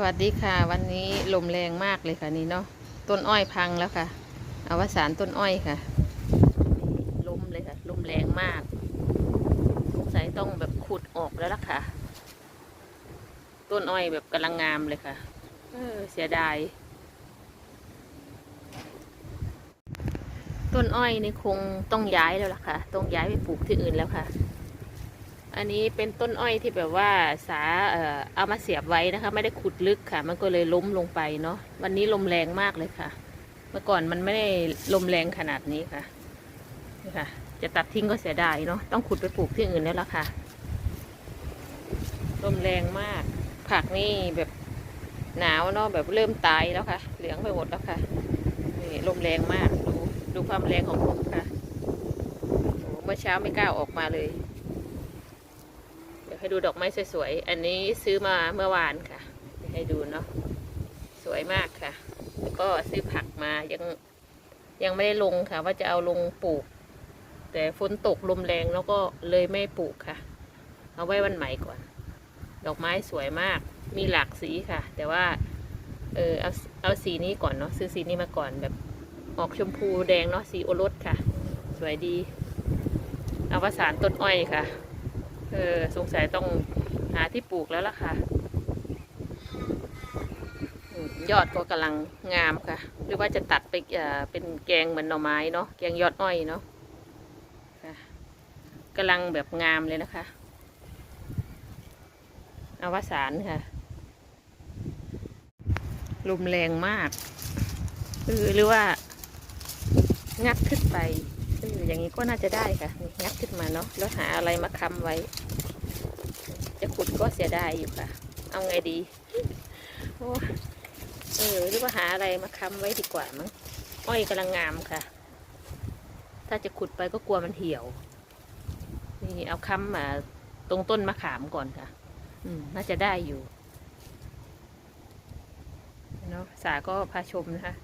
วัสดีค่ะวันนี้ลมแรงมากเลยค่ะนี่เนาะต้นอ้อยพังแล้วค่ะอวสานต้นอ้อยค่ะลมเลยค่ะลมแรงมากสงสัยต้องแบบขุดออกแล้วล่ะค่ะต้นอ้อยแบบกำลังงามเลยค่ะเสียดายต้นอ้อยนี่คงต้องย้ายแล้วล่ะค่ะต้องย้ายไปปลูกที่อื่นแล้วค่ะอันนี้เป็นต้นอ้อยที่แบบว่าเอามาเสียบไว้นะคะไม่ได้ขุดลึกค่ะมันก็เลยล้มลงไปเนาะวันนี้ลมแรงมากเลยค่ะเมื่อก่อนมันไม่ได้ลมแรงขนาดนี้ค่ะนี่ค่ะจะตัดทิ้งก็เสียดายเนาะต้องขุดไปปลูกที่อื่นแล้วล่ะค่ะลมแรงมากผักนี่แบบหนาวเนาะแบบเริ่มตายแล้วค่ะเหลืองไปหมดแล้วค่ะนี่ลมแรงมากดูความแรงของลมค่ะเมื่อเช้าไม่กล้าออกมาเลยเดี๋ยวให้ดูดอกไม้สวยๆอันนี้ซื้อมาเมื่อวานค่ะให้ดูเนาะสวยมากค่ะแล้วก็ซื้อผักมายังไม่ได้ลงค่ะว่าจะเอาลงปลูกแต่ฝนตกลมแรงแล้วก็เลยไม่ปลูกค่ะเอาไว้วันใหม่ก่อนดอกไม้สวยมากมีหลากสีค่ะแต่ว่าเอาสีนี้ก่อนเนาะซื้อสีนี้มาก่อนแบบออกชมพูแดงเนาะสีโอรสค่ะสวยดีอวสานต้นอ้อยค่ะสงสัยต้องหาที่ปลูกแล้วล่ะค่ะยอดก็กำลังงามค่ะหรือว่าจะตัดไปเป็นแกงเหมือนหน่อไม้เนาะแกงยอดอ้อยเนาะกำลังแบบงามเลยนะคะอวสานค่ะลมแรงมากหรือว่างัดขึ้นไปอย่างนี้ก็น่าจะได้ค่ะงัดขึ้นมาเนาะแล้วหาอะไรมาค้ำไว้จะขุดก็เสียดายอยู่ค่ะเอาไงดีโอ้หรือว่าหาอะไรมาค้ำไว้ดีกว่ามั้งอ้อยกำลังงามค่ะถ้าจะขุดไปก็กลัวมันเหี่ยวนี่เอาค้ำมาตรงต้นมะขามก่อนค่ะน่าจะได้อยู่เนาะสาก็พาชมนะคะ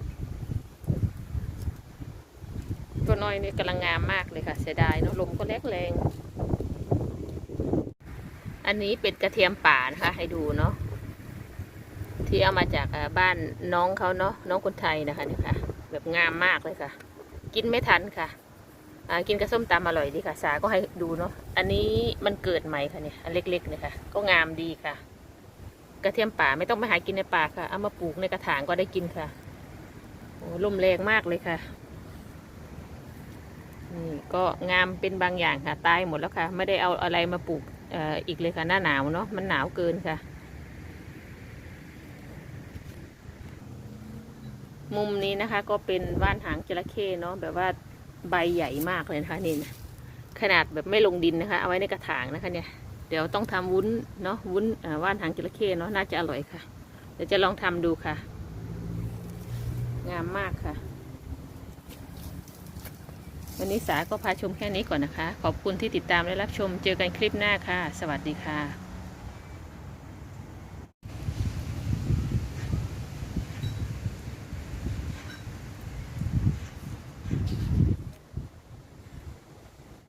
ตัวน้อยนี่กำลังงามมากเลยค่ะเสียดายเนาะลมก็แรงอันนี้เป็นกระเทียมป่านะคะให้ดูเนาะที่เอามาจากบ้านน้องเขาเนาะน้องคนไทยนะคะนี่ค่ะแบบงามมากเลยค่ะกินไม่ทันค่ะกินกระส้มตำอร่อยดีค่ะสาก็ให้ดูเนาะอันนี้มันเกิดใหม่ค่ะเนี่ยอันเล็กๆเนี่ยค่ะก็งามดีค่ะกระเทียมป่าไม่ต้องไปหากินในป่าค่ะเอามาปลูกในกระถางก็ได้กินค่ะโอ้ลมแรงมากเลยค่ะนี่ก็งามเป็นบางอย่างค่ะตายหมดแล้วค่ะไม่ได้เอาอะไรมาปลูกอีกเลยค่ะหน้าหนาวเนาะมันหนาวเกินค่ะมุมนี้นะคะก็เป็นว่านหางจระเข้เนาะแบบว่าใบใหญ่มากเลยนะคะนี่นะขนาดแบบไม่ลงดินนะคะเอาไว้ในกระถางนะคะเนี่ยเดี๋ยวต้องทำวุ้นเนาะวุ้นว่านหางจระเข้เนาะน่าจะอร่อยค่ะเดี๋ยวจะลองทำดูค่ะงามมากค่ะวันนี้สาก็พาชมแค่นี้ก่อนนะคะขอบคุณที่ติดตามและรับชมเจอกันคลิปหน้าค่ะสวัสดีค่ะ